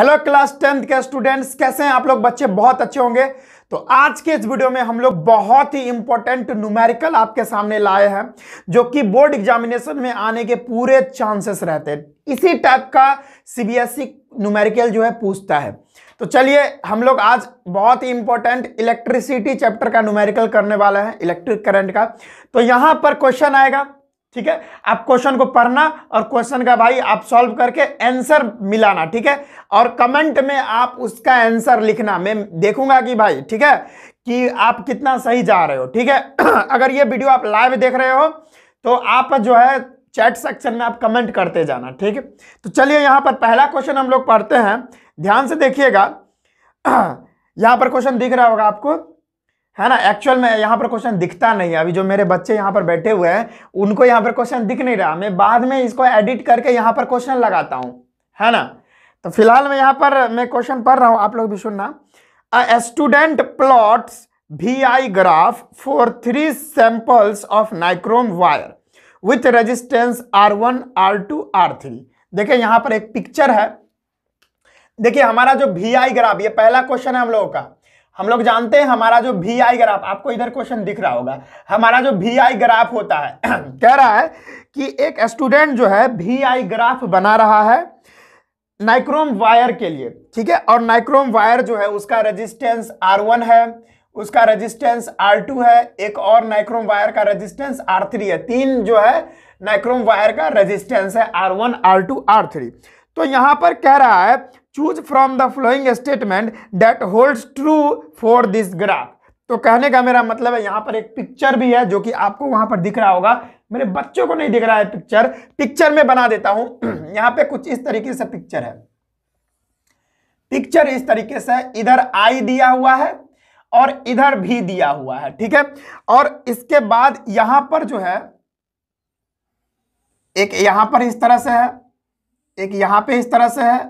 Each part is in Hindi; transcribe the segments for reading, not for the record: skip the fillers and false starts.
हेलो क्लास 10th के स्टूडेंट्स, कैसे हैं आप लोग? बच्चे बहुत अच्छे होंगे। तो आज के इस वीडियो में हम लोग बहुत ही इंपॉर्टेंट न्यूमेरिकल आपके सामने लाए हैं, जो कि बोर्ड एग्जामिनेशन में आने के पूरे चांसेस रहते हैं। इसी टाइप का सीबीएसई न्यूमेरिकल जो है पूछता है। तो चलिए हम लोग आज बहुत ही इंपॉर्टेंट इलेक्ट्रिसिटी चैप्टर का न्यूमेरिकल करने वाला है, इलेक्ट्रिक करंट का। तो यहां पर क्वेश्चन आएगा, ठीक है। आप क्वेश्चन को पढ़ना और क्वेश्चन का भाई आप सॉल्व करके आंसर मिलाना, ठीक है। और कमेंट में आप उसका आंसर लिखना, मैं देखूंगा कि भाई, ठीक है, कि आप कितना सही जा रहे हो, ठीक है। अगर ये वीडियो आप लाइव देख रहे हो तो आप जो है चैट सेक्शन में आप कमेंट करते जाना, ठीक है। तो चलिए यहां पर पहला क्वेश्चन हम लोग पढ़ते हैं, ध्यान से देखिएगा। यहां पर क्वेश्चन दिख रहा होगा आपको, है ना। एक्चुअल में यहां पर क्वेश्चन दिखता नहीं है, अभी जो मेरे बच्चे यहां पर बैठे हुए हैं उनको यहां पर क्वेश्चन दिख नहीं रहा। मैं बाद में इसको एडिट करके यहां पर क्वेश्चन लगाता हूं, है ना। तो फिलहाल मैं यहां पर मैं क्वेश्चन पढ़ रहा हूं, आप लोग भी सुनना। A student plots VI graph for 3 samples of nichrome wire with resistance R1 R2 R3। देखिए यहां पर एक पिक्चर है। देखिए हमारा जो VI ग्राफ, ये पहला क्वेश्चन है हम लोगों का। हम लोग जानते हैं हमारा जो VI ग्राफ, आपको इधर क्वेश्चन दिख रहा होगा, हमारा जो VI ग्राफ होता है कह रहा है कि एक स्टूडेंट जो है VI ग्राफ बना रहा है नाइक्रोम वायर के लिए, ठीक है। और नाइक्रोम वायर जो है उसका रेजिस्टेंस R1 है, उसका रेजिस्टेंस R2 है, एक और नाइक्रोम वायर का रेजिस्टेंस R3 है। 3 जो है नाइक्रोम वायर का रेजिस्टेंस है, R1 R2 R3। तो यहां पर कह रहा है choose from the following statement that holds true for this graph. तो कहने का मेरा मतलब है यहां पर एक पिक्चर भी है जो कि आपको वहां पर दिख रहा होगा, मेरे बच्चों को नहीं दिख रहा है पिक्चर। पिक्चर में बना देता हूं। यहां पे कुछ इस तरीके से पिक्चर है। पिक्चर इस तरीके से, इधर I दिया हुआ है और इधर भी दिया हुआ है, ठीक है। और इसके बाद यहां पर जो है एक यहां पर इस तरह से है, एक यहां पे इस तरह से है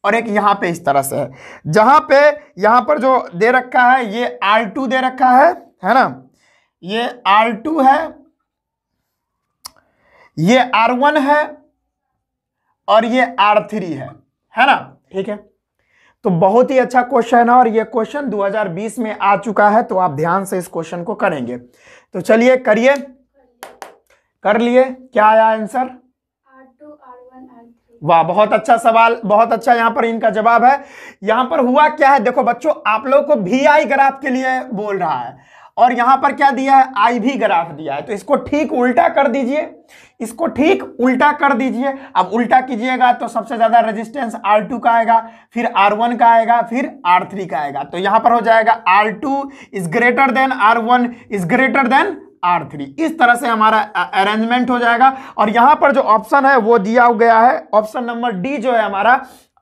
और एक यहां पे इस तरह से है। जहां पे यहां पर जो दे रखा है ये R2 दे रखा है ना। ये R2 है, ये R1 है और ये R3 है ना, ठीक है। तो बहुत ही अच्छा क्वेश्चन है और ये क्वेश्चन 2020 में आ चुका है, तो आप ध्यान से इस क्वेश्चन को करेंगे। तो चलिए करिए, कर लिए। क्या आया आंसर? वाह, बहुत अच्छा सवाल, बहुत अच्छा। यहां पर इनका जवाब है। यहां पर हुआ क्या है, देखो बच्चों, आप लोगों को VI ग्राफ के लिए बोल रहा है और यहां पर क्या दिया है, IV ग्राफ दिया है। तो इसको ठीक उल्टा कर दीजिए, इसको ठीक उल्टा कर दीजिए। अब उल्टा कीजिएगा तो सबसे ज्यादा रेजिस्टेंस R2 का आएगा, फिर R1 का आएगा, फिर R3 का आएगा। तो यहां पर हो जाएगा R2 is greater than R1 is greater than R3। इस तरह से हमारा अरेंजमेंट हो जाएगा। और यहां पर जो ऑप्शन है वो दिया गया है, ऑप्शन नंबर D जो है हमारा,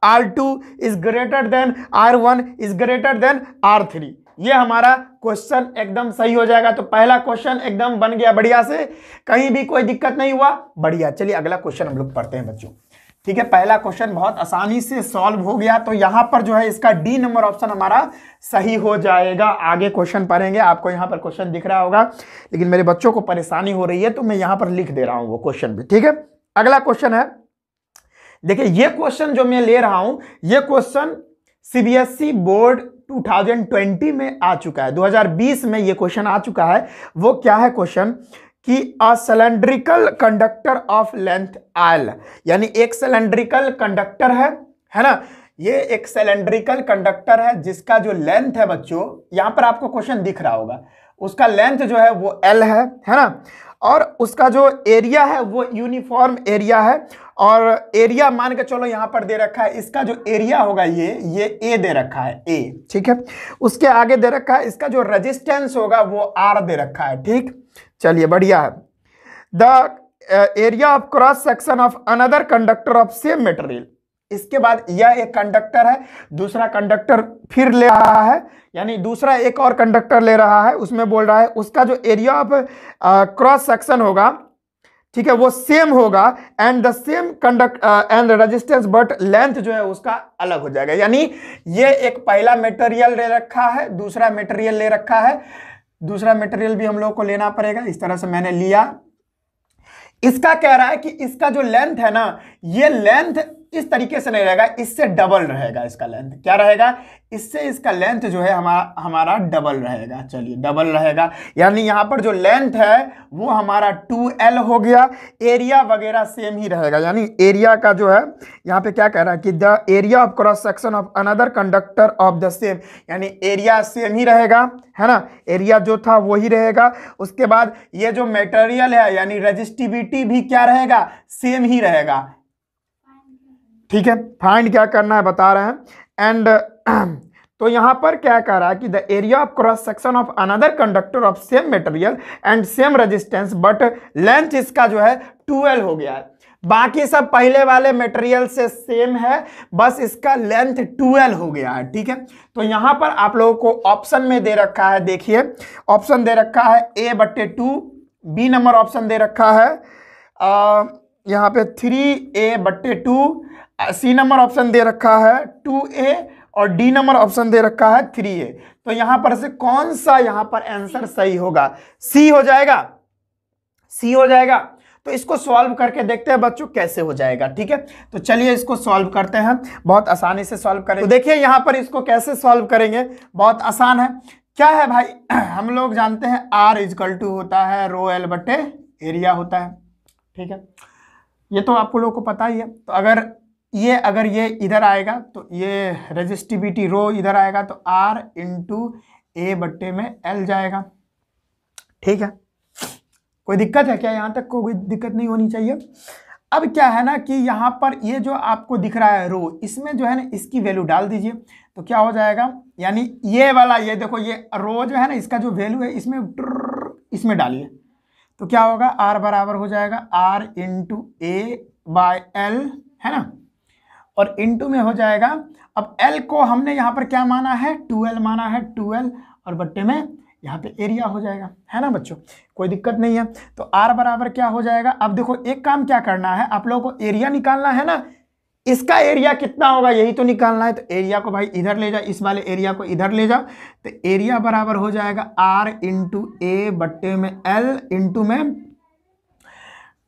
R2 is greater than R1 is greater than R3। ये हमारा क्वेश्चन एकदम सही हो जाएगा। तो पहला क्वेश्चन एकदम बन गया बढ़िया से, कहीं भी कोई दिक्कत नहीं हुआ, बढ़िया। चलिए अगला क्वेश्चन हम लोग पढ़ते हैं बच्चों, ठीक है। पहला क्वेश्चन बहुत आसानी से सॉल्व हो गया। तो यहां पर जो है इसका D नंबर ऑप्शन हमारा सही हो जाएगा। आगे क्वेश्चन पढ़ेंगे, आपको यहां पर क्वेश्चन दिख रहा होगा, लेकिन मेरे बच्चों को परेशानी हो रही है तो मैं यहां पर लिख दे रहा हूं वो क्वेश्चन भी, ठीक है। अगला क्वेश्चन है, देखिए ये क्वेश्चन जो मैं ले रहा हूं, ये क्वेश्चन सीबीएसई बोर्ड 2020 में आ चुका है, 2020 में ये क्वेश्चन आ चुका है। वो क्या है क्वेश्चन कि a cylindrical conductor of length L, यानी एक सिलेंड्रिकल कंडक्टर है ना। ये एक सिलेंड्रिकल कंडक्टर है जिसका जो लेंथ है बच्चों, यहां पर आपको क्वेश्चन दिख रहा होगा, उसका लेंथ जो है वो L है ना। और उसका जो एरिया है वो यूनिफॉर्म एरिया है। और एरिया मान के चलो यहां पर दे रखा है, इसका जो एरिया होगा ये A दे रखा है, A, ठीक है। उसके आगे दे रखा है इसका जो रेजिस्टेंस होगा वो R दे रखा है, ठीक। चलिए बढ़िया है। The area of cross section of another conductor of same material. इसके बाद यह एक कंडक्टर है, दूसरा कंडक्टर फिर ले रहा है, यानी दूसरा एक और कंडक्टर ले रहा है, उसमें बोल रहा है उसका जो एरिया ऑफ क्रॉस सेक्शन होगा, ठीक है, वो सेम होगा and the same conduct and resistance, but length जो है उसका अलग हो जाएगा। यानी ये एक पहला मटेरियल ले रखा है, दूसरा मटेरियल ले रखा है, दूसरा मटेरियल भी हम लोग को लेना पड़ेगा। इस तरह से मैंने लिया। इसका कह रहा है कि इसका जो लेंथ है ना, ये लेंथ इस तरीके से नहीं रहेगा, इससे डबल रहेगा इसका लेंथ। क्या रहेगा? इससे इसका लेंथ जो है हमारा डबल रहेगा। चलिए डबल रहेगा, यानी यहाँ पर जो लेंथ है वो हमारा 2L हो गया। एरिया वगैरह सेम ही रहेगा, यानी एरिया का जो है यहाँ पे क्या कह रहा है कि the area of cross section of another conductor of the same, यानी एरिया सेम ही रहेगा, है ना, एरिया जो था वही रहेगा। उसके बाद ये जो मटेरियल है यानी रेजिस्टिविटी भी क्या रहेगा? सेम ही रहेगा। ठीक है, फाइंड क्या करना है बता रहे हैं। एंड तो यहां पर क्या कह रहा है कि the area of cross section of another conductor of same material and same resistance but length इसका जो है 2L हो गया है। बाकी सब पहले वाले मटेरियल से सेम है, बस इसका लेंथ 2L हो गया है। ठीक है, तो यहां पर आप लोगों को ऑप्शन में दे रखा है, देखिए ऑप्शन दे रखा है A/2, बी नंबर ऑप्शन दे रखा है यहाँ पे 3A/2, सी नंबर ऑप्शन दे रखा है 2A और डी नंबर ऑप्शन दे रखा है 3A। तो यहां पर से कौन सा यहां पर आंसर सही होगा? सी हो जाएगा, सी हो जाएगा। तो इसको सॉल्व करके देखते हैं बच्चों कैसे हो जाएगा। ठीक है, तो चलिए इसको सॉल्व करते हैं, बहुत आसानी से सॉल्व करेंगे। तो देखिए यहां पर इसको कैसे सॉल्व करेंगे, बहुत आसान है। क्या है भाई, हम लोग जानते हैं R होता है ρL/एरिया होता है। ठीक है, ये तो आपको लोगों को पता ही है। तो अगर ये इधर आएगा तो ये रेजिस्टिविटी रो इधर आएगा तो R × A/L जाएगा। ठीक है, कोई दिक्कत है क्या? यहाँ तक कोई दिक्कत नहीं होनी चाहिए। अब क्या है ना कि यहाँ पर ये जो आपको दिख रहा है रो, इसमें जो है ना इसकी वैल्यू डाल दीजिए तो क्या हो जाएगा, यानी ये वाला, ये देखो ये रो जो है ना इसका जो वैल्यू है इसमें डालिए तो क्या होगा, R बराबर हो जाएगा R × A/L, है ना, और इनटू में हो जाएगा। अब L को हमने यहाँ पर क्या माना है? 2L माना है, 2L और बट्टे में यहाँ पे एरिया हो जाएगा, है ना बच्चों, कोई दिक्कत नहीं है। तो R बराबर क्या हो जाएगा? अब देखो एक काम क्या करना है, आप लोगों को एरिया निकालना है ना, इसका एरिया कितना होगा यही तो निकालना है। तो एरिया को भाई इधर ले जाओ, इस वाले एरिया को इधर ले जाओ, तो एरिया बराबर हो जाएगा R × A/L इनटू में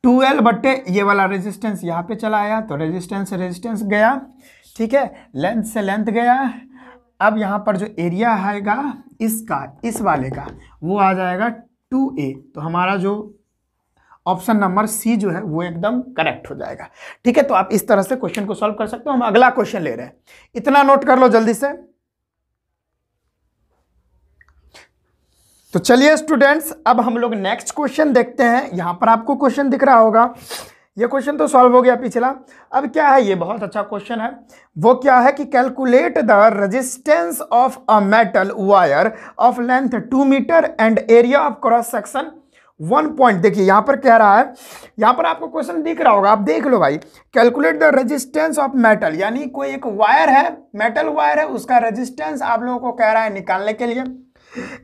2L बट्टे ये वाला रेजिस्टेंस यहाँ पे चला आया तो रेजिस्टेंस से रेजिस्टेंस गया। ठीक है, लेंथ से लेंथ गया। अब यहाँ पर जो एरिया आएगा इसका, इस वाले का, वो आ जाएगा 2A। तो हमारा जो ऑप्शन नंबर सी जो है वो एकदम करेक्ट हो जाएगा। ठीक है, तो आप इस तरह से क्वेश्चन को सॉल्व कर सकते हो। हम अगला क्वेश्चन ले रहे हैं, इतना नोट कर लो जल्दी से। तो चलिए स्टूडेंट्स, अब हम लोग नेक्स्ट क्वेश्चन देखते हैं। यहां पर आपको क्वेश्चन दिख रहा होगा, ये क्वेश्चन तो सॉल्व हो गया पिछला। अब क्या है, ये बहुत अच्छा क्वेश्चन है। वो क्या है कि calculate the resistance of a metal wire of length 2 metre and area of cross section 1 point. देखिए यहां पर कह रहा है, यहां पर आपको क्वेश्चन दिख रहा होगा, आप देख लो भाई। Calculate the resistance of metal, यानी कोई एक वायर है, मेटल वायर है, उसका रेजिस्टेंस आप लोगों को कह रहा है निकालने के लिए,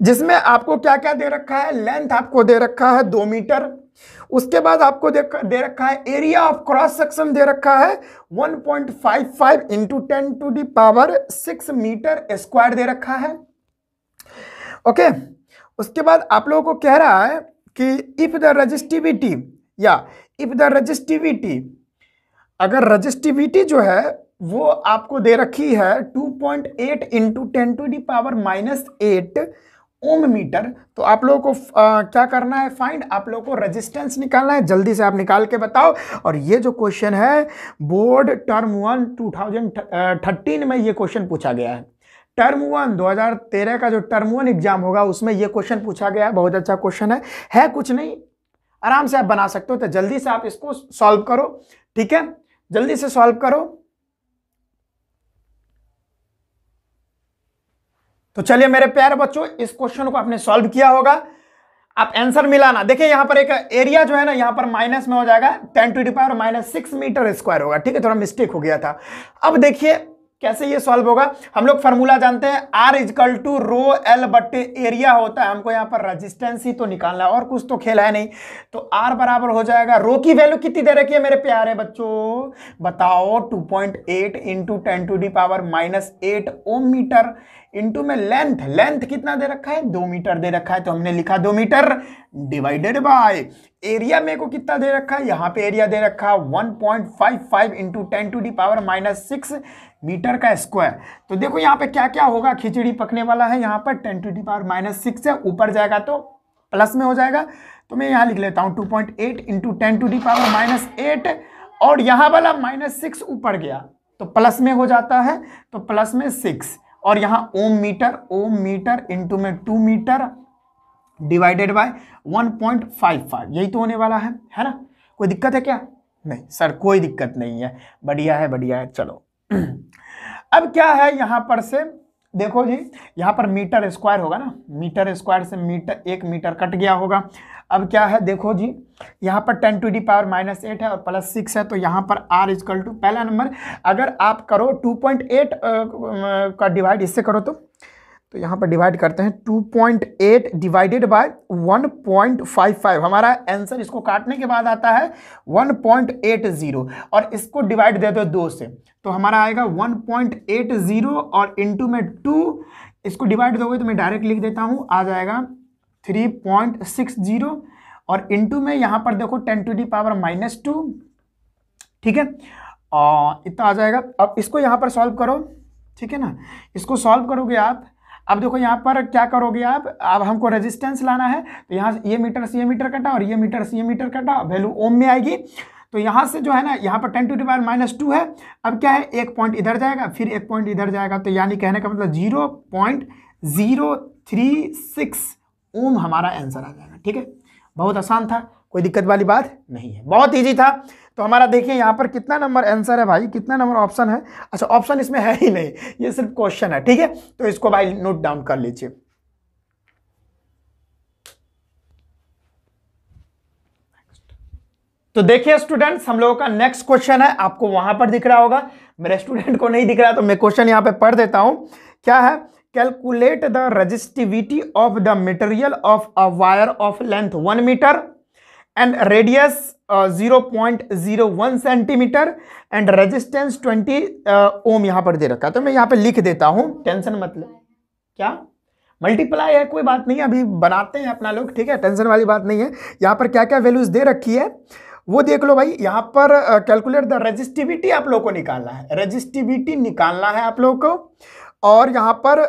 जिसमें आपको क्या क्या दे रखा है, लेंथ आपको दे रखा है 2 मीटर, उसके बाद आपको दे रखा है एरिया ऑफ क्रॉस सेक्शन दे रखा है 1.55 × 10⁻6 मीटर स्क्वायर दे रखा है। ओके, उसके बाद आप लोगों को कह रहा है कि इफ द रेजिस्टिविटी, अगर रेजिस्टिविटी जो है वो आपको दे रखी है 2.8 × 10⁻⁻8 ओम मीटर, तो आप लोगों को क्या करना है, फाइंड, आप लोगों को रेजिस्टेंस निकालना है। जल्दी से आप निकाल के बताओ। और ये जो क्वेश्चन है बोर्ड टर्म 1 2013 में ये क्वेश्चन पूछा गया है। टर्म 1 2013 का जो टर्म 1 एग्जाम होगा उसमें ये क्वेश्चन पूछा गया है। बहुत अच्छा क्वेश्चन है कुछ नहीं, आराम से आप बना सकते हो। तो जल्दी से आप इसको सॉल्व करो, ठीक है, जल्दी से सॉल्व करो। तो चलिए मेरे प्यारे बच्चों, इस क्वेश्चन को आपने सॉल्व किया होगा, आप आंसर मिलाना। देखिए यहां पर एक एरिया जो है ना, यहां पर माइनस में हो जाएगा 10⁻⁻6 मीटर स्क्वायर होगा। ठीक है, थोड़ा मिस्टेक हो गया था। अब देखिए कैसे ये सॉल्व होगा? हम लोग फार्मूला जानते हैं, R is equal to rho L बट्टे एरिया होता है। हमको यहाँ पर रेजिस्टेंस ही तो निकालना है और कुछ तो खेल है नहीं। तो R बराबर हो जाएगा, रो की वैल्यू कितनी दे रखी है मेरे प्यारे बच्चों? बताओ, 2.8 इंटू 10⁻⁻8 ओम मीटर इंटू में लेंथ कितना दे रखा है? 2 मीटर दे रखा है, तो हमने लिखा 2 मीटर डिवाइडेड बाय एरिया मेरे को कितना दे रखा है? यहाँ पे एरिया दे रखा है 1.55 इंटू 10⁻⁻6 मीटर का स्क्वायर। तो देखो यहाँ पे क्या क्या होगा, खिचड़ी पकने वाला है। यहाँ पर 10⁻⁻6 है, ऊपर जाएगा तो प्लस में हो जाएगा। तो मैं यहाँ लिख लेता हूँ 2.8 इंटू 10⁻⁻8 और यहाँ वाला -6 ऊपर गया तो प्लस में हो जाता है, तो प्लस में 6 और यहाँ ओम मीटर इंटू में 2 मीटर डिवाइडेड बाय 1.55, यही तो होने वाला है ना? कोई दिक्कत है क्या? नहीं सर, कोई दिक्कत नहीं है, बढ़िया है। चलो अब क्या है यहाँ पर से देखो जी, यहाँ पर मीटर स्क्वायर होगा ना, मीटर स्क्वायर से मीटर 1 मीटर कट गया होगा। अब क्या है देखो जी, यहाँ पर 10⁻⁻8 है और प्लस 6 है, तो यहाँ पर R इजकल टू, पहला नंबर अगर आप करो 2.8 का डिवाइड इससे करो तो यहाँ पर डिवाइड करते हैं 2.8 डिवाइडेड बाय 1.55, हमारा आंसर इसको काटने के बाद आता है 1.80 और इसको डिवाइड दे दो 2 से तो हमारा आएगा 1.80 और इंटू में 2, इसको डिवाइड दोगे तो मैं डायरेक्ट लिख देता हूँ, आ जाएगा 3.60 और इंटू में यहाँ पर देखो 10⁻⁻2, ठीक है, इतना आ जाएगा। अब इसको यहाँ पर सॉल्व करो, ठीक है ना, इसको सॉल्व करोगे आप। अब देखो यहाँ पर क्या करोगे आप, अब हमको रेजिस्टेंस लाना है, तो यहाँ ये मीटर से ये मीटर कटा और ये मीटर से ये मीटर कटा, वैल्यू ओम में आएगी। तो यहाँ से जो है ना, यहाँ पर 10⁻⁻2 है। अब क्या है, एक पॉइंट इधर जाएगा फिर एक पॉइंट इधर जाएगा, तो यानी कहने का मतलब 0.036 ओम हमारा आंसर आ जाएगा। ठीक है, बहुत आसान था, कोई दिक्कत वाली बात नहीं है, बहुत इजी था। तो हमारा देखिए यहाँ पर कितना नंबर आंसर है भाई, कितना नंबर ऑप्शन है? अच्छा, ऑप्शन इसमें है ही नहीं, ये सिर्फ क्वेश्चन है। ठीक है, तो इसको भाई नोट डाउन कर लीजिए। तो देखिए स्टूडेंट्स, हम लोगों का नेक्स्ट क्वेश्चन है, आपको वहां पर दिख रहा होगा, मेरे स्टूडेंट को नहीं दिख रहा, तो मैं क्वेश्चन यहां पे पढ़ देता हूं। क्या है, calculate the resistivity of the material of a wire of length 1 metre and radius 0.01 centimetre and resistance 20 ohm यहां पर दे रखा है। तो मैं यहां पे लिख देता हूं, टेंशन मतलब क्या मल्टीप्लाई है, कोई बात नहीं, अभी बनाते हैं अपना लोग। ठीक है, टेंशन वाली बात नहीं है। यहाँ पर क्या क्या वैल्यूज दे रखी है वो देख लो भाई। यहाँ पर कैलकुलेट द रेजिस्टिविटी आप लोग को निकालना है, रेजिस्टिविटी निकालना है आप लोग को। और यहाँ पर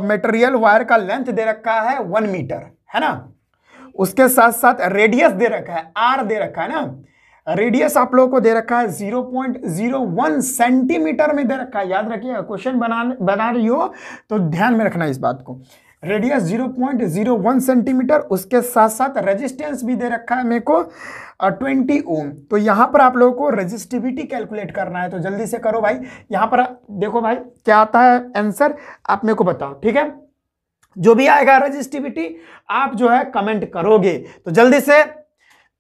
मटेरियल वायर का लेंथ दे रखा है 1 मीटर, है ना, उसके साथ साथ रेडियस दे रखा है, आर दे रखा है ना, रेडियस आप लोगों को दे रखा है 0.01 सेंटीमीटर में दे रखा है। याद रखिए, क्वेश्चन बना रही हो तो ध्यान में रखना इस बात को, रेडियस 0.01 सेंटीमीटर, उसके साथ साथ रेजिस्टेंस भी दे रखा है मेरे को 20 ओम। तो यहाँ पर आप लोगों को रेजिस्टिविटी कैलकुलेट करना है, तो जल्दी से करो भाई। यहाँ पर देखो भाई क्या आता है आंसर, आप मेरे को बताओ। ठीक है, जो भी आएगा रेजिस्टिविटी आप जो है कमेंट करोगे, तो जल्दी से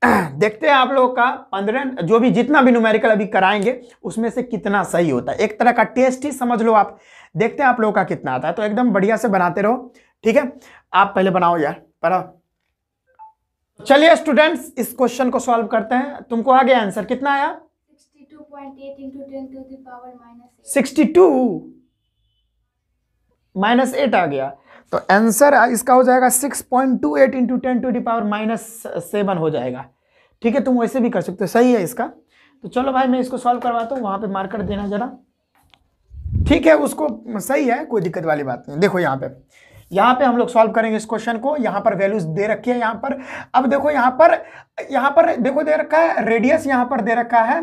देखते हैं आप लोगों का 15 जो भी जितना भी न्यूमेरिकल अभी कराएंगे उसमें से कितना सही होता है। एक तरह का टेस्ट ही समझ लो आप, देखते हैं आप लोगों का कितना आता है। तो एकदम बढ़िया से बनाते रहो। ठीक है, आप पहले बनाओ यार, पढ़ो। चलिए स्टूडेंट्स, इस क्वेश्चन को सॉल्व करते हैं। तुमको आ गया आंसर, कितना आया? 62.8 into 10 to the power -8। 62 -8 आ गया, तो आंसर इसका हो जाएगा 6.28 इंटू 10 टू द पावर -7 हो जाएगा। ठीक है, तुम वैसे भी कर सकते हो, सही है इसका। तो चलो भाई मैं इसको सॉल्व करवाता हूँ, वहां पे मार्कर देना जरा। ठीक है, उसको सही है, कोई दिक्कत वाली बात नहीं। देखो यहाँ पे हम लोग सॉल्व करेंगे इस क्वेश्चन को। यहाँ पर वैल्यूज दे रखी है यहाँ पर। अब देखो यहाँ पर देखो दे रखा है रेडियस, यहाँ पर दे रखा है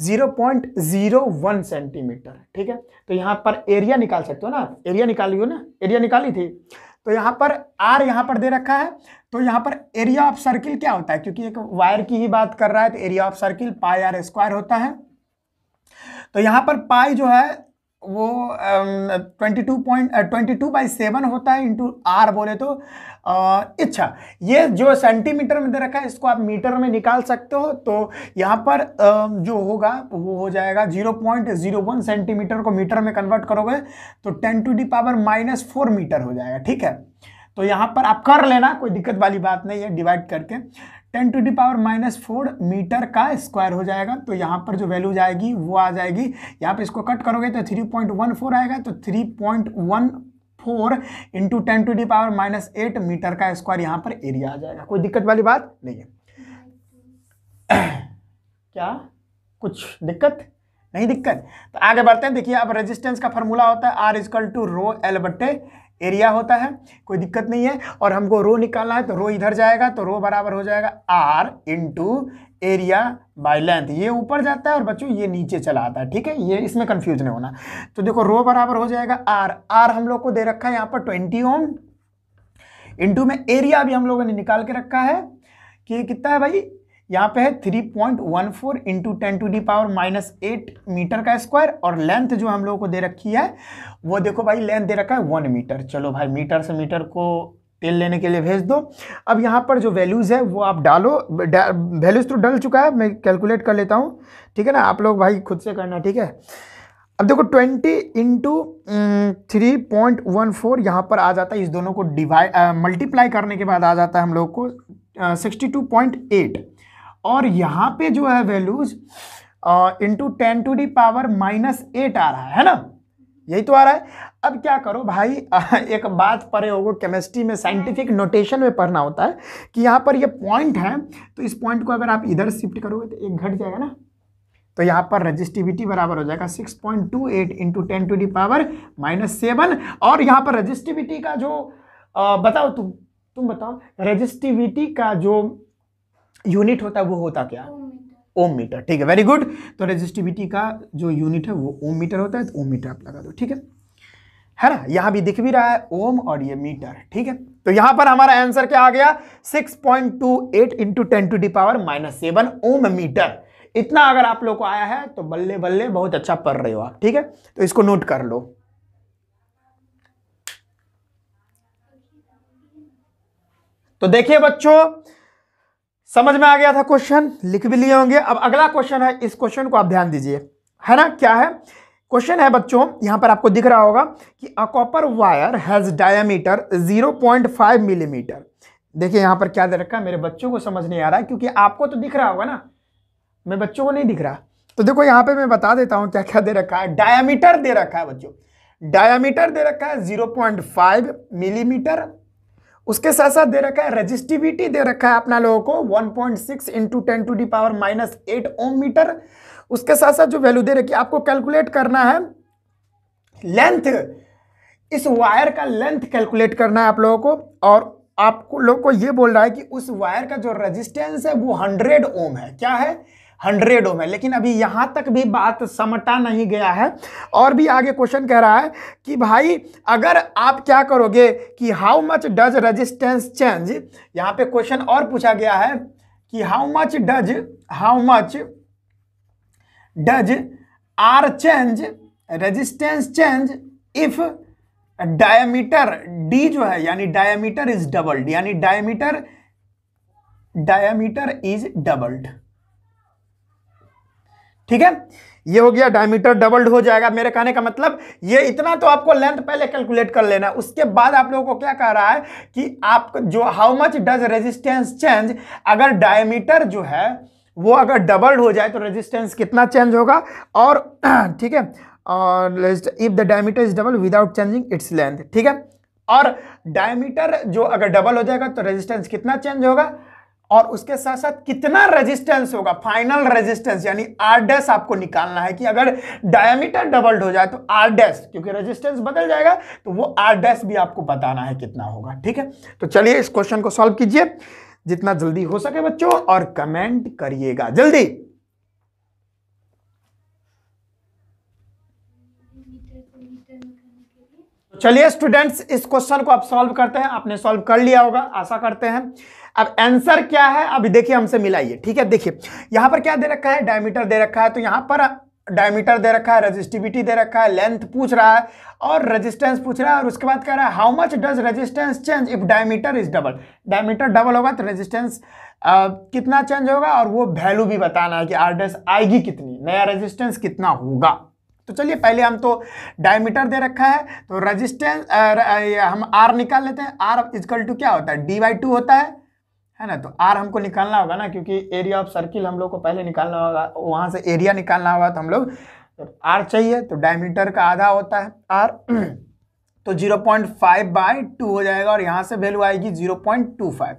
0.01 सेंटीमीटर। ठीक है, तो यहाँ पर एरिया निकाल सकते हो ना, एरिया निकाली हो ना, एरिया निकाली थी। तो यहाँ पर आर यहाँ पर दे रखा है, तो यहाँ पर एरिया ऑफ सर्किल क्या होता है, क्योंकि एक वायर की ही बात कर रहा है, तो area of circle pi R square होता है। तो यहाँ पर पाई जो है वो 22.22/7 होता है इंटू आर बोले तो अच्छा, ये जो सेंटीमीटर में दे रखा है इसको आप मीटर में निकाल सकते हो। तो यहाँ पर जो होगा वो हो जाएगा 0.01 सेंटीमीटर को मीटर में कन्वर्ट करोगे तो 10⁻⁻⁴ मीटर हो जाएगा। ठीक है, तो यहाँ पर आप कर लेना, कोई दिक्कत वाली बात नहीं है, डिवाइड करके 10⁻⁴ मीटर का स्क्वायर हो जाएगा। तो यहाँ पर जो वैल्यू जाएगी वो आ जाएगी, यहाँ पे इसको कट करोगे तो 3.14 आएगा, तो 3.14 इंटू 10⁻⁻8 मीटर का स्क्वायर यहाँ पर एरिया आ जाएगा। कोई दिक्कत वाली बात नहीं है। क्या कुछ दिक्कत नहीं? दिक्कत तो आगे बढ़ते हैं। देखिए अब रेजिस्टेंस का फॉर्मूला होता है R = ρL/, एरिया होता है, कोई दिक्कत नहीं है। और हमको रो निकालना है तो रो इधर जाएगा, तो रो बराबर हो जाएगा R × एरिया बाय लेंथ। ये ऊपर जाता है और बच्चों ये नीचे चला आता है। ठीक है, ये इसमें कंफ्यूज नहीं होना। तो देखो रो बराबर हो जाएगा R हम लोग को दे रखा है यहाँ पर 20 ओम, इंटू में एरिया भी हम लोगों ने निकाल के रखा है कि कितना है भाई, यहाँ पे है 3.14 इंटू 10⁻⁻8 मीटर का स्क्वायर। और लेंथ जो हम लोगों को दे रखी है वो देखो भाई, लेंथ दे रखा है 1 मीटर। चलो भाई मीटर से मीटर को तेल लेने के लिए भेज दो। अब यहाँ पर जो वैल्यूज़ है वो आप डालो, वैल्यूज़ तो डल चुका है, मैं कैलकुलेट कर लेता हूँ। ठीक है ना, आप लोग भाई खुद से करना। ठीक है, अब देखो 20 इंटू 3.14 यहाँ पर आ जाता है, इस दोनों को मल्टीप्लाई करने के बाद आ जाता है हम लोग को 62.8। और यहाँ पे जो है वैल्यूज इंटू 10⁻⁻8 आ रहा है ना, यही तो आ रहा है। अब क्या करो भाई, एक बात पढ़े होगो केमिस्ट्री में, साइंटिफिक नोटेशन में पढ़ना होता है कि यहाँ पर ये पॉइंट है, तो इस पॉइंट को अगर आप इधर शिफ्ट करोगे तो एक घट जाएगा ना, तो यहाँ पर रजिस्टिविटी बराबर हो जाएगा 6.28 इंटू 10⁻⁻7। और यहाँ पर रजिस्टिविटी का जो बताओ तुम बताओ, रजिस्टिविटी का जो यूनिट होता है वो होता क्या? ओम मीटर। ठीक है, वेरी गुड। तो रेजिस्टिविटी का जो यूनिट है वो ओम मीटर होता है, तो ओम मीटर आप लगा दो। ठीक है ना, यहाँ भी दिख भी रहा है ओम और ये मीटर। ठीक है, तो यहाँ पर हमारा आंसर क्या आ गया, 6.28 इंटू 10⁻⁻7 ओम मीटर। इतना अगर आप लोग को आया है तो बल्ले बल्ले, बहुत अच्छा पढ़ रहे हो आप। ठीक है, तो इसको नोट कर लो। तो देखिए बच्चों, समझ में आ गया था क्वेश्चन, लिख भी लिए होंगे। अब अगला क्वेश्चन है, इस क्वेश्चन को आप ध्यान दीजिए, है ना। क्या है क्वेश्चन है बच्चों, यहां पर आपको दिख रहा होगा कि a copper wire has diameter 0.5 millimetre. देखिए यहां पर क्या दे रखा है, मेरे बच्चों को समझ नहीं आ रहा है, क्योंकि आपको तो दिख रहा होगा ना, मैं बच्चों को नहीं दिख रहा। तो देखो यहां पे मैं बता देता हूं क्या क्या दे रखा है। डायमीटर दे रखा है बच्चों, डायमीटर दे रखा है 0.5 मिलीमीटर। उसके साथ साथ दे रखा है रेजिस्टिविटी दे रखा है अपना लोगों को 1.6 इंटू 10⁻⁻8 ओम मीटर। उसके साथ साथ जो वैल्यू दे रखी है, आपको कैलकुलेट करना है लेंथ, इस वायर का लेंथ कैलकुलेट करना है आप लोगों को। और आपको लोगों को ये बोल रहा है कि उस वायर का जो रेजिस्टेंस है वो 100 ओम है। क्या है? 100 ओम है। लेकिन अभी यहां तक भी बात समटा नहीं गया है, और भी आगे क्वेश्चन कह रहा है कि भाई अगर आप क्या करोगे कि how much does resistance change. यहां पे क्वेश्चन और पूछा गया है कि how much does R change, resistance change if diameter D जो है, यानी डायमीटर इज डबल्ड, यानी डायमीटर इज डबल्ड। ठीक है, ये हो गया, डायमीटर डबल्ड हो जाएगा। मेरे कहने का मतलब ये इतना तो आपको लेंथ पहले कैलकुलेट कर लेना है। उसके बाद आप लोगों को क्या कह रहा है कि आप जो how much does resistance change, अगर डायमीटर जो है वो अगर डबल्ड हो जाए तो रेजिस्टेंस कितना चेंज होगा। और ठीक है, if the diameter is double without changing its length. ठीक है, और डायमीटर जो अगर डबल हो जाएगा तो रेजिस्टेंस कितना चेंज होगा, और उसके साथ साथ कितना रेजिस्टेंस होगा, फाइनल रेजिस्टेंस, यानी आर डैश आपको निकालना है कि अगर डायमीटर डबल्ड हो जाए तो आर डैश, क्योंकि रेजिस्टेंस बदल जाएगा तो वो आर डैश भी आपको बताना है कितना होगा। ठीक है, तो चलिए इस क्वेश्चन को सॉल्व कीजिए जितना जल्दी हो सके बच्चों, और कमेंट करिएगा जल्दी। चलिए स्टूडेंट्स, इस क्वेश्चन को आप सॉल्व करते हैं। आपने सॉल्व कर लिया होगा आशा करते हैं। अब आंसर क्या है अभी देखिए, हमसे मिलाइए। ठीक है, देखिए यहां पर क्या दे रखा है, डायमीटर दे रखा है, तो यहां पर डायमीटर दे रखा है, रेजिस्टिविटी दे रखा है, लेंथ पूछ रहा है और रेजिस्टेंस पूछ रहा है, और उसके बाद कह रहा है how much does resistance change if diameter is double. Diameter double होगा तो रेजिस्टेंस कितना चेंज होगा, और वो वैल्यू भी बताना है कि आर डैश आएगी कितनी, नया रेजिस्टेंस कितना होगा। तो चलिए पहले हम तो डायमीटर दे रखा है तो रेजिस्टेंस हम आर निकाल लेते हैं। आर इक्वल टू क्या होता है, d/2 होता है ना। तो आर हमको निकालना होगा ना, क्योंकि एरिया ऑफ सर्किल हम लोग को पहले निकालना होगा, वहां से एरिया निकालना होगा, तो हम लोग आर चाहिए, तो डायमीटर का आधा होता है आर, तो 0.5/2 हो जाएगा, और यहाँ से वैल्यू आएगी 0.25,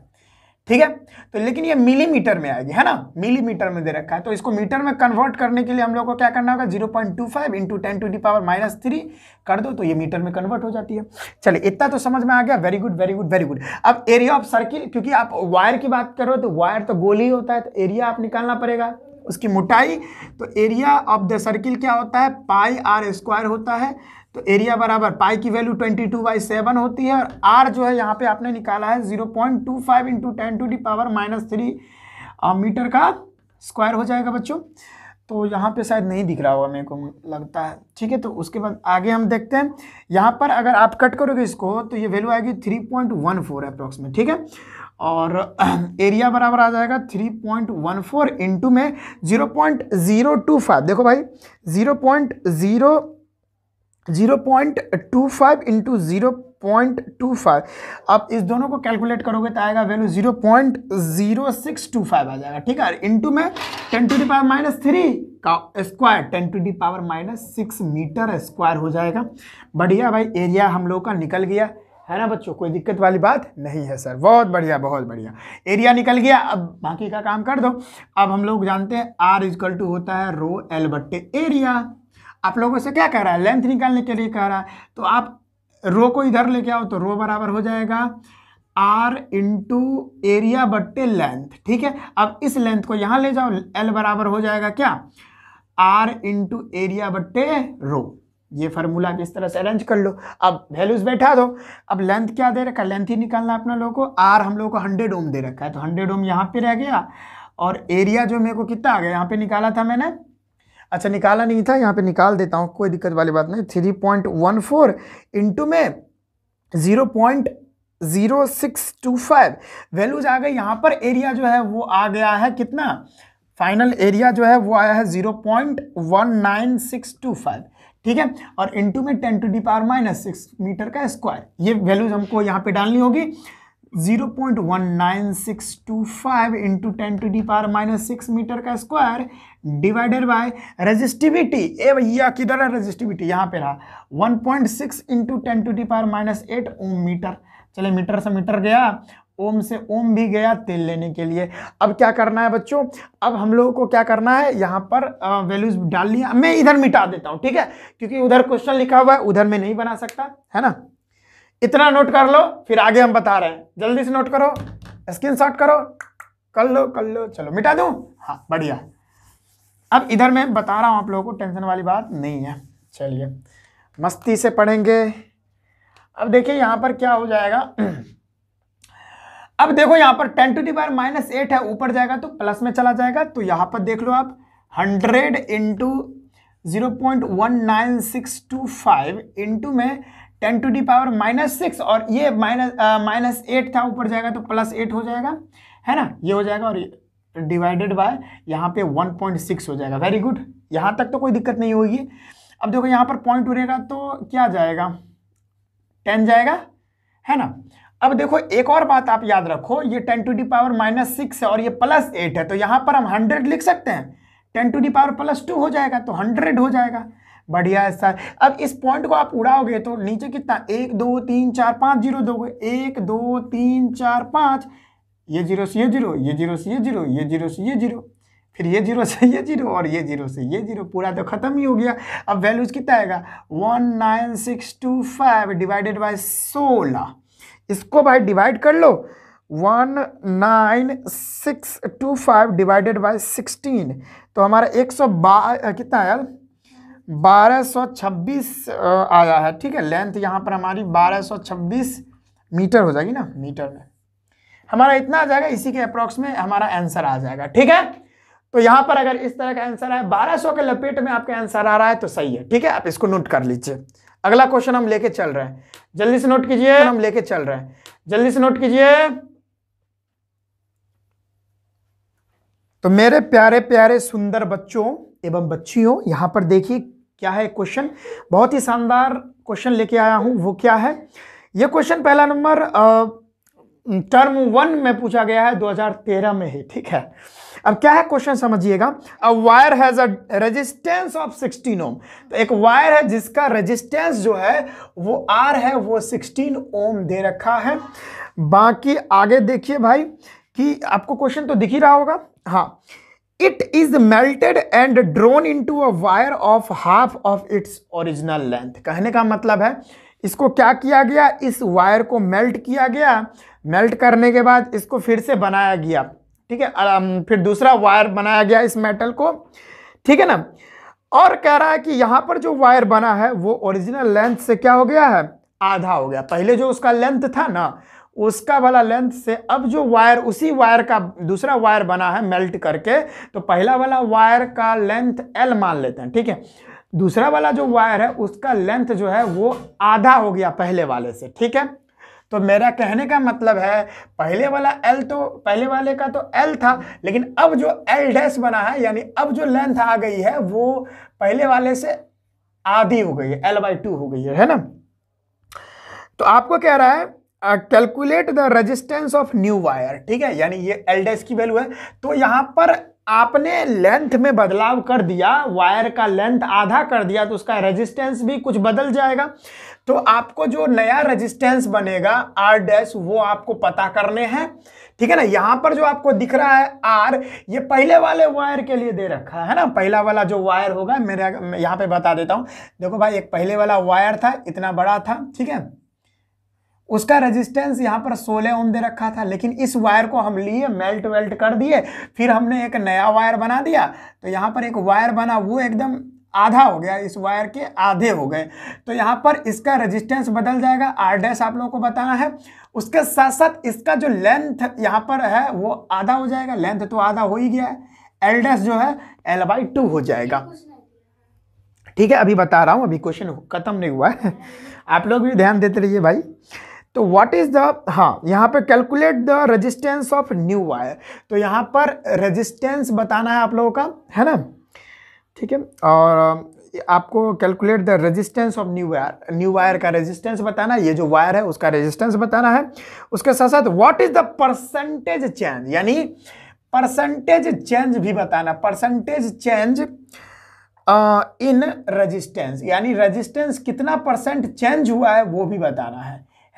ठीक है। तो लेकिन ये मिलीमीटर में आएगी, है ना, मिलीमीटर में दे रखा है, तो इसको मीटर में कन्वर्ट करने के लिए हम लोग को क्या करना होगा, 0.25 इंटू 10⁻³ कर दो, तो ये मीटर में कन्वर्ट हो जाती है। चलिए इतना तो समझ में आ गया, very good very good very good. अब एरिया ऑफ सर्किल, क्योंकि आप वायर की बात करो तो वायर तो गोल ही होता है, तो एरिया आप निकालना पड़ेगा, उसकी मोटाई। तो एरिया ऑफ द सर्किल क्या होता है, πr² होता है, तो एरिया बराबर पाई की वैल्यू 22/7 होती है, और आर जो है यहाँ पे आपने निकाला है 0.25 इंटू 10⁻³ मीटर का स्क्वायर हो जाएगा बच्चों। तो यहाँ पे शायद नहीं दिख रहा होगा मेरे को लगता है, ठीक है। तो उसके बाद आगे हम देखते हैं, यहाँ पर अगर आप कट करोगे इसको तो ये वैल्यू आएगी 3.14 अप्रॉक्सीमेट, ठीक है। और एरिया बराबर आ जाएगा 3.14 इंटू में 0.025, देखो भाई 0.25 इंटू 0.25, आप इस दोनों को कैलकुलेट करोगे तो आएगा वैल्यू 0.0625 आ जाएगा, ठीक है। इंटू में 10⁻³ का स्क्वायर 10⁻⁻6 मीटर स्क्वायर हो जाएगा। बढ़िया भाई, एरिया हम लोग का निकल गया, है ना बच्चों, कोई दिक्कत वाली बात नहीं है सर, बहुत बढ़िया बहुत बढ़िया, एरिया निकल गया। अब बाकी का काम कर दो। अब हम लोग जानते हैं R इक्वल टू होता है ρl/एरिया। आप लोगों से क्या कह रहा है, लेंथ निकालने के लिए कह रहा है, तो आप रो को इधर लेके आओ, तो रो बराबर हो जाएगा R इंटू एरिया/लेंथ, ठीक है। अब इस लेंथ को यहाँ ले जाओ, L बराबर हो जाएगा क्या, R इंटू एरिया/रो। ये फार्मूला आप इस तरह से अरेंज कर लो। अब वैल्यूज बैठा दो। अब लेंथ क्या दे रखा है, लेंथ ही निकालना अपना लोगों को। आर हम लोग को 100 ओम दे रखा है, तो 100 ओम यहाँ पे रह गया, और एरिया जो मेरे को कितना आ गया, यहाँ पे निकाला था मैंने, अच्छा निकाला नहीं था, यहाँ पे निकाल देता हूँ, कोई दिक्कत वाली बात नहीं। 3.14 इंटू में 0.0625 वैल्यूज आ गई। यहाँ पर एरिया जो है वो आ गया है कितना, फाइनल एरिया जो है वो आया है 0.19625, ठीक है। और इंटू में 10⁻⁻6 मीटर का स्क्वायर, ये वैल्यूज हमको यहाँ पे डालनी होगी। 0.19625 इंटू 10⁻⁻6 मीटर का स्क्वायर डिवाइडेड बाय रेजिस्टिविटी। ए भैया किधर है रेजिस्टिविटी, यहाँ पे रहा, 1.6 इंटू 10⁻⁸ ओम मीटर। चले मीटर से मीटर गया, ओम से ओम भी गया तेल लेने के लिए। अब क्या करना है बच्चों, अब हम लोगों को क्या करना है, यहाँ पर वैल्यूज डाल लिया, मैं इधर मिटा देता हूँ, ठीक है, क्योंकि उधर क्वेश्चन लिखा हुआ है, उधर में नहीं बना सकता, है ना। इतना नोट कर लो, फिर आगे हम बता रहे हैं, जल्दी से नोट करो, स्क्रीनशॉट करो, कर लो, चलो मिटा दूं, हाँ बढ़िया। अब इधर मैं बता रहा हूँ आप लोगों को, टेंशन वाली बात नहीं है, चलिए मस्ती से पढ़ेंगे। अब देखिए यहाँ पर क्या हो जाएगा, अब देखो यहाँ पर 10⁻⁻8 है, ऊपर जाएगा तो प्लस में चला जाएगा, तो यहाँ पर देख लो आप 100 इंटू 0.19625 इंटू में 10⁻⁻6, और ये -8 था, ऊपर जाएगा तो +8 हो जाएगा, है ना, ये हो जाएगा, और डिवाइडेड बाय यहाँ पे 1.6 हो जाएगा। वेरी गुड, यहाँ तक तो कोई दिक्कत नहीं होगी। अब देखो यहाँ पर पॉइंट उड़ेगा तो क्या जाएगा, 10 जाएगा, है ना। अब देखो एक और बात आप याद रखो, ये 10⁻⁻6 है और ये +8 है, तो यहाँ पर हम 100 लिख सकते हैं, 10⁻+2 हो जाएगा तो 100 हो जाएगा। बढ़िया है सर। अब इस पॉइंट को आप उड़ाओगे तो नीचे कितना, 1 2 3 4 5 जीरो दोगे, 1 2 3 4 5, ये जीरो से ये जीरो, ये जीरो से ये जीरो, ये जीरो से ये जीरो, फिर ये जीरो से ये जीरो, और ये जीरो से ये जीरो, पूरा तो खत्म ही हो गया। अब वैल्यूज कितना आएगा, 19625 डिवाइडेड बाय 16, इसको भाई डिवाइड कर लो, 19625 डिवाइडेड बाय 16, तो हमारा 112 कितना आया, 1226 आया है, ठीक है। लेंथ यहाँ पर हमारी 1226 मीटर हो जाएगी ना, मीटर में हमारा इतना आ जाएगा, इसी के अप्रॉक्स में हमारा आंसर आ जाएगा, ठीक है। तो यहां पर अगर इस तरह का आंसर है 1200 के लपेट में आपका आंसर आ रहा है तो सही है, ठीक है, आप इसको नोट कर लीजिए। अगला क्वेश्चन हम लेके चल रहे हैं, जल्दी से नोट कीजिए, हम लेके चल रहे हैं, जल्दी से नोट कीजिए। तो मेरे प्यारे प्यारे सुंदर बच्चों एवं बच्चियों, यहां पर देखिए क्या है क्वेश्चन, बहुत ही शानदार क्वेश्चन लेके आया हूं। वो क्या है, ये क्वेश्चन पहला नंबर टर्म 1 में पूछा गया है 2013 में ही, ठीक है। अब क्या है क्वेश्चन समझिएगा। A wire has a resistance of 16 ओम। तो एक वायर है जिसका रेजिस्टेंस जो है वो आर है, वो 16 ओम दे रखा है। बाकी आगे देखिए भाई कि आपको क्वेश्चन तो दिख ही रहा होगा। हाँ, it is melted and drone into a wire of half of its original length. कहने का मतलब है इसको क्या किया गया, इस वायर को मेल्ट किया गया, मेल्ट करने के बाद इसको फिर से बनाया गया, ठीक है, फिर दूसरा वायर बनाया गया इस मेटल को, ठीक है ना। और कह रहा है कि यहां पर जो वायर बना है वो ओरिजिनल लेंथ से क्या हो गया है, आधा हो गया। पहले जो उसका लेंथ था ना, उसका वाला लेंथ से अब जो वायर, उसी वायर का दूसरा वायर बना है मेल्ट करके, तो पहला वाला वायर का लेंथ L मान लेते हैं, ठीक है। दूसरा वाला जो वायर है उसका लेंथ जो है वो आधा हो गया पहले वाले से, ठीक है। तो मेरा कहने का मतलब है पहले वाला L, तो पहले वाले का तो L था, लेकिन अब जो L डैश बना है, यानी अब जो लेंथ आ गई है वो पहले वाले से आधी हो गई है, L/2 हो गई है ना। तो आपको कह रहा है calculate the resistance of new wire, ठीक है, यानी ये L डैश की वैल्यू है। तो यहां पर आपने लेंथ में बदलाव कर दिया, वायर का लेंथ आधा कर दिया, तो उसका रेजिस्टेंस भी कुछ बदल जाएगा। तो आपको जो नया रेजिस्टेंस बनेगा R डैश, वो आपको पता करने हैं, ठीक है ना। यहां पर जो आपको दिख रहा है R, ये पहले वाले वायर के लिए दे रखा है ना। पहला वाला जो वायर होगा, मेरा यहां पे बता देता हूं, देखो भाई, एक पहले वाला वायर था, इतना बड़ा था, ठीक है, उसका रेजिस्टेंस यहाँ पर 16 ओम दे रखा था। लेकिन इस वायर को हम लिए, मेल्ट वेल्ट कर दिए, फिर हमने एक नया वायर बना दिया, तो यहाँ पर एक वायर बना, वो एकदम आधा हो गया, इस वायर के आधे हो गए। तो यहाँ पर इसका रेजिस्टेंस बदल जाएगा, R डैश आप लोगों को बताना है। उसके साथ साथ इसका जो लेंथ यहाँ पर है वो आधा हो जाएगा, लेंथ तो आधा हो ही गया है, L डैश जो है L/2 हो जाएगा, ठीक है। अभी बता रहा हूँ, अभी क्वेश्चन खत्म नहीं हुआ है, आप लोग भी ध्यान देते रहिए भाई। तो व्हाट इज द, हाँ, यहाँ पे calculate the resistance of new wire. तो यहाँ पर रेजिस्टेंस बताना है आप लोगों का, है ना, ठीक है। और आपको calculate the resistance of new wire का रेजिस्टेंस बताना है, ये जो वायर है उसका रेजिस्टेंस बताना है। उसके साथ साथ what is the percentage change, यानी परसेंटेज चेंज भी बताना, परसेंटेज चेंज इन रेजिस्टेंस, यानी रेजिस्टेंस कितना परसेंट चेंज हुआ है वो भी बताना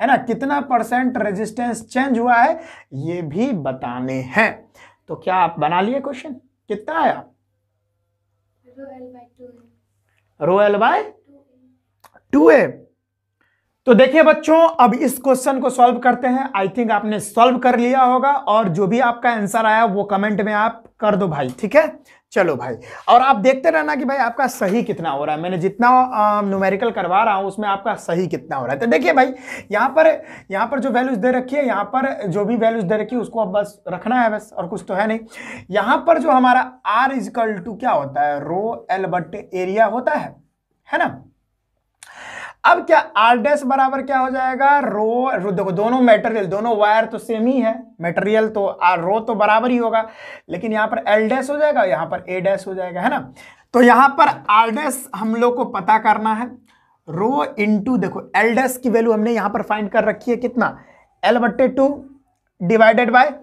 है ना, कितना परसेंट रेजिस्टेंस चेंज हुआ है ये भी बताने हैं। तो क्या आप बना लिए क्वेश्चन, कितना आया, रो L/2a। तो देखिए बच्चों, अब इस क्वेश्चन को सॉल्व करते हैं। आई थिंक आपने सॉल्व कर लिया होगा, और जो भी आपका आंसर आया वो कमेंट में आप कर दो भाई, ठीक है। चलो भाई, और आप देखते रहना कि भाई आपका सही कितना हो रहा है। मैंने जितना न्यूमेरिकल करवा रहा हूं उसमें आपका सही कितना हो रहा है। तो देखिए भाई, यहाँ पर जो वैल्यूज दे रखी है, यहाँ पर जो भी वैल्यूज दे रखी है उसको अब बस रखना है, बस, और कुछ तो है नहीं। यहाँ पर जो हमारा R इक्वल टू क्या होता है, रो L/एरिया होता है ना। अब क्या R डैश बराबर क्या हो जाएगा, रो, देखो दोनों मटेरियल, दोनों वायर तो सेम ही है, मटेरियल तो रो तो बराबर ही होगा, लेकिन यहाँ पर L डैश हो जाएगा, यहाँ पर A डैश हो जाएगा, है ना। तो यहाँ पर R डैश हम लोग को पता करना है, रो इंटू, देखो L डैश की वैल्यू हमने यहाँ पर फाइंड कर रखी है, कितना, L/2 डिवाइडेड बाय,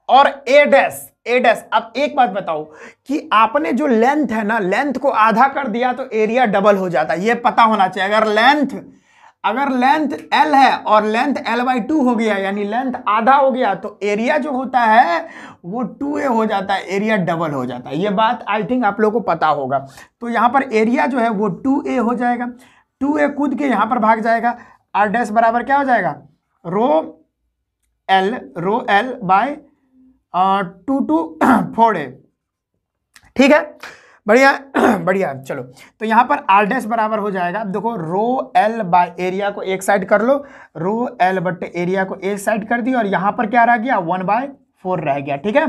और A डैश। अब एक बात बताओ कि आपने जो लेंथ है ना, लेंथ को आधा कर दिया तो एरिया डबल हो जाता है, ये पता होना चाहिए। अगर लेंथ L है और लेंथ L/2 हो गया, यानी लेंथ आधा हो गया, तो एरिया जो होता है वो 2a हो जाता है, एरिया डबल हो जाता है। ये बात आई थिंक आप लोगों को पता होगा। तो यहाँ पर एरिया जो है वो 2a हो जाएगा, 2a कूद के यहाँ पर भाग जाएगा, R डैश बराबर क्या हो जाएगा, रो L बाय 2 to 4a, ठीक है, बढ़िया। चलो, तो यहाँ पर R डैश बराबर हो जाएगा, अब देखो रो L/एरिया को एक साइड कर लो, रो L/एरिया को एक साइड कर दी, और यहाँ पर क्या रह गया, 1/4 रह गया, ठीक है।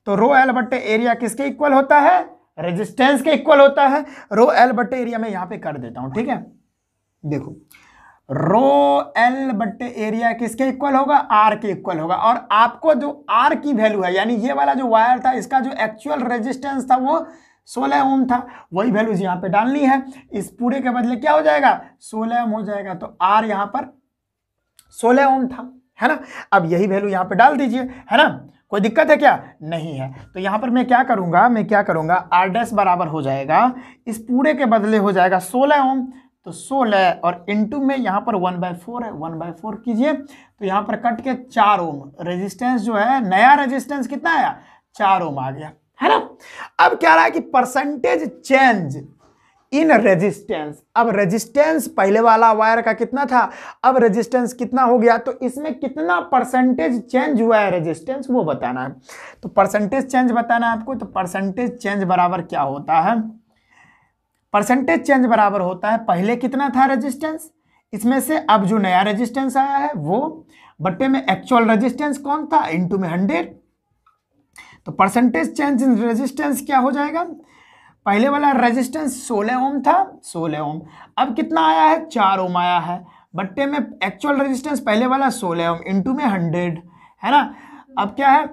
तो रो एल बट्टे एरिया किसके इक्वल होता है? रेजिस्टेंस के इक्वल होता है। रो एल बट्टे एरिया में यहां पे कर देता हूं, ठीक है। देखो रो एल बट्टे एरिया किसके इक्वल होगा? आर के इक्वल होगा। और आपको जो आर की वैल्यू है, यानी ये वाला जो वायर था इसका जो एक्चुअल रेजिस्टेंस था वो 16 ओम था, वही वैल्यूज यहाँ पे डालनी है। इस पूरे के बदले क्या हो जाएगा? 16 ओम हो जाएगा। तो आर यहाँ पर 16 ओम था, है ना। अब यही वैल्यू यहाँ पे डाल दीजिए, है ना। कोई दिक्कत है क्या? नहीं है। तो यहाँ पर मैं क्या करूँगा, आर डैश बराबर हो जाएगा, इस पूरे के बदले हो जाएगा 16 ओम। तो 16 और इनटू में यहाँ पर 1/4 है, 1/4 कीजिए तो यहाँ पर कट के 4 ओम रेजिस्टेंस जो है, नया रेजिस्टेंस कितना आया? 4 ओम आ गया, है ना। अब क्या रहा है कि परसेंटेज चेंज इन रेजिस्टेंस। अब रेजिस्टेंस पहले वाला वायर का कितना था, अब रेजिस्टेंस कितना हो गया, तो इसमें कितना परसेंटेज चेंज हुआ है रेजिस्टेंस वो बताना है। तो परसेंटेज चेंज बताना है आपको। तो परसेंटेज चेंज बराबर क्या होता है? परसेंटेज चेंज बराबर होता है पहले कितना था रेजिस्टेंस, इसमें से अब जो नया रेजिस्टेंस आया है वो, बट्टे में एक्चुअल रेजिस्टेंस कौन था, इनटू में 100। तो परसेंटेज चेंज इन रेजिस्टेंस क्या हो जाएगा? पहले वाला रेजिस्टेंस 16 ओम था, 16 ओम, अब कितना आया है? 4 ओम आया है, बट्टे में एक्चुअल रेजिस्टेंस पहले वाला 16 ओम इनटू में 100, है ना। अब क्या है?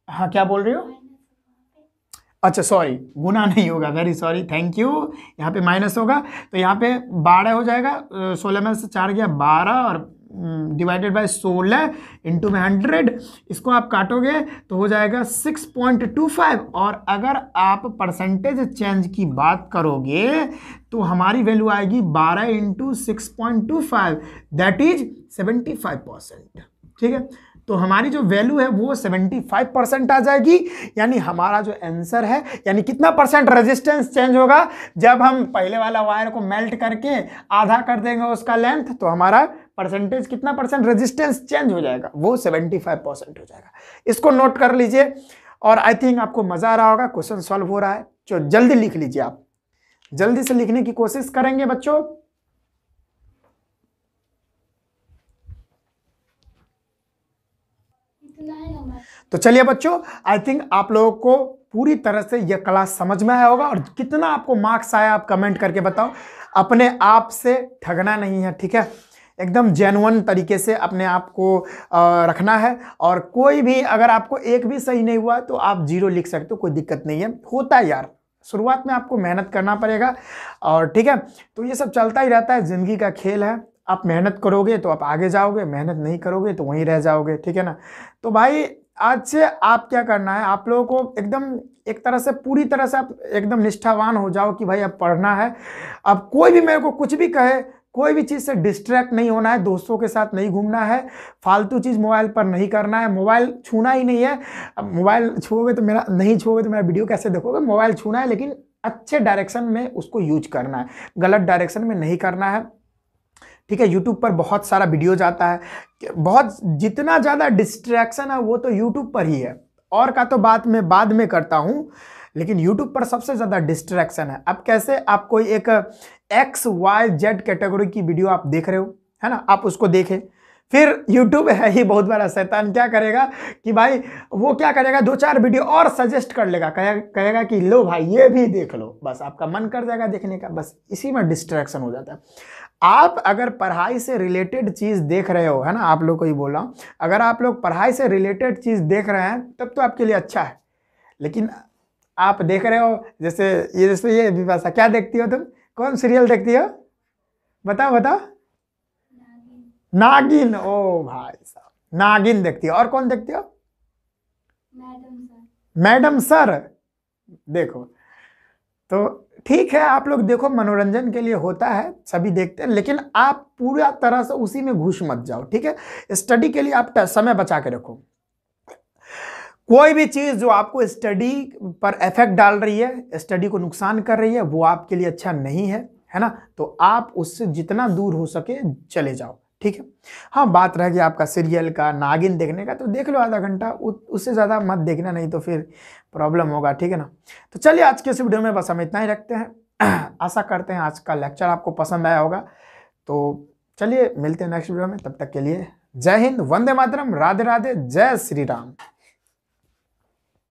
हाँ क्या बोल रही हो? अच्छा सॉरी, गुना नहीं होगा, वेरी सॉरी, थैंक यू। यहाँ पे माइनस होगा तो यहाँ पे 12 हो जाएगा, 16 में से 4 गया 12 और डिवाइडेड बाय 16 इनटू में 100, इसको आप काटोगे तो हो जाएगा 6.25। और अगर आप परसेंटेज चेंज की बात करोगे तो हमारी वैल्यू आएगी 12 इंटू 6.25, दैट इज 75%, ठीक है। तो हमारी जो वैल्यू है वो 75% आ जाएगी। यानी हमारा जो आंसर है, यानी कितना परसेंट रेजिस्टेंस चेंज होगा जब हम पहले वाला वायर को मेल्ट करके आधा कर देंगे उसका लेंथ, तो हमारा परसेंटेज कितना परसेंट रेजिस्टेंस चेंज हो जाएगा, वो 75% हो जाएगा। इसको नोट कर लीजिए और आई थिंक आपको मजा आ रहा होगा, क्वेश्चन सॉल्व हो रहा है। तो जल्दी लिख लीजिए, आप जल्दी से लिखने की कोशिश करेंगे बच्चों। तो चलिए बच्चों, आई थिंक आप लोगों को पूरी तरह से यह क्लास समझ में आया होगा। और कितना आपको मार्क्स आया आप कमेंट करके बताओ। अपने आप से ठगना नहीं है, ठीक है। एकदम जेन्युइन तरीके से अपने आप को रखना है। और कोई भी अगर आपको एक भी सही नहीं हुआ तो आप 0 लिख सकते हो, कोई दिक्कत नहीं है, होता है यार। शुरुआत में आपको मेहनत करना पड़ेगा और ठीक है। तो ये सब चलता ही रहता है, ज़िंदगी का खेल है। आप मेहनत करोगे तो आप आगे जाओगे, मेहनत नहीं करोगे तो वहीं रह जाओगे, ठीक है ना। तो भाई आज से आप क्या करना है, आप लोगों को एकदम एक तरह से पूरी तरह से आप एकदम निष्ठावान हो जाओ कि भाई अब पढ़ना है। अब कोई भी मेरे को कुछ भी कहे, कोई भी चीज़ से डिस्ट्रैक्ट नहीं होना है, दोस्तों के साथ नहीं घूमना है, फालतू चीज़ मोबाइल पर नहीं करना है, मोबाइल छूना ही नहीं है। अब मोबाइल छूओगे तो मेरा वीडियो कैसे देखोगे। मोबाइल छूना है लेकिन अच्छे डायरेक्शन में उसको यूज करना है, गलत डायरेक्शन में नहीं करना है, ठीक है। यूट्यूब पर बहुत सारा वीडियोज आता है, बहुत जितना ज़्यादा डिस्ट्रैक्शन है वो तो यूट्यूब पर ही है, और का तो बात मैं बाद में करता हूँ, लेकिन यूट्यूब पर सबसे ज़्यादा डिस्ट्रैक्शन है। अब कैसे आप कोई एक XYZ कैटेगरी की वीडियो आप देख रहे हो, है ना, आप उसको देखें, फिर यूट्यूब है ही बहुत बड़ा शैतान, क्या करेगा कि भाई वो क्या करेगा, 2-4 वीडियो और सजेस्ट कर लेगा, कहेगा कि लो भाई ये भी देख लो, बस आपका मन कर जाएगा देखने का, बस इसी में डिस्ट्रैक्शन हो जाता है। आप अगर पढ़ाई से रिलेटेड चीज़ देख रहे हो, है ना, आप लोग को ही बोल रहा हूँ, अगर आप लोग पढ़ाई से रिलेटेड चीज़ देख रहे हैं तब तो आपके लिए अच्छा है। लेकिन आप देख रहे हो जैसे ये विपाशा, क्या देखती हो तुम, कौन सीरियल देखती हो, बताओ बताओ। नागिन, ओ भाई साहब, नागिन देखती हो। और कौन देखती हो? Madam sir. देखो तो ठीक है, आप लोग देखो, मनोरंजन के लिए होता है, सभी देखते हैं, लेकिन आप पूरा तरह से उसी में घुस मत जाओ, ठीक है। स्टडी के लिए आप समय बचा के रखो। कोई भी चीज़ जो आपको स्टडी पर इफेक्ट डाल रही है, स्टडी को नुकसान कर रही है, वो आपके लिए अच्छा नहीं है, है ना। तो आप उससे जितना दूर हो सके चले जाओ, ठीक है। हाँ, बात रह गया आपका सीरियल का, नागिन देखने का, तो देख लो आधा घंटा, उससे ज़्यादा मत देखना, नहीं तो फिर प्रॉब्लम होगा, ठीक है ना। तो चलिए आज के इस वीडियो में बस हम इतना ही रखते हैं। आशा करते हैं आज का लेक्चर आपको पसंद आया होगा। तो चलिए मिलते हैं नेक्स्ट वीडियो में, तब तक के लिए जय हिंद, वंदे मातरम, राधे राधे, जय श्री राम।